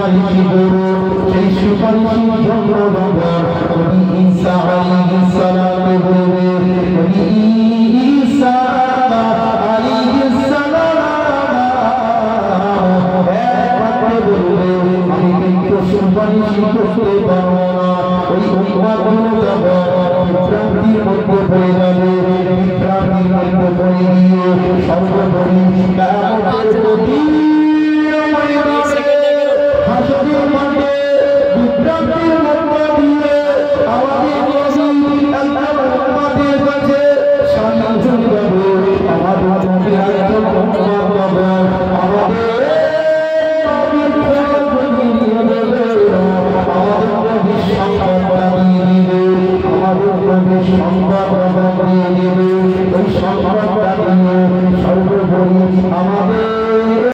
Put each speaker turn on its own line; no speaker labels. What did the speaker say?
সুপারিশ করো সেই সুপারিশের জন্য বাবা নবী ঈসা আলাইহিস সালাম বলবে নবী ঈসা আলাইহিস সালাম একবার বলবে আমি কিন্তু সুপারিশ করতে পারবো না ওই উম্মতগুলো বাবা বিভ্রান্তির মধ্যে পড়ে যাবে বিভ্রান্তির মধ্যে পড়ে গিয়ে সর্বোপরি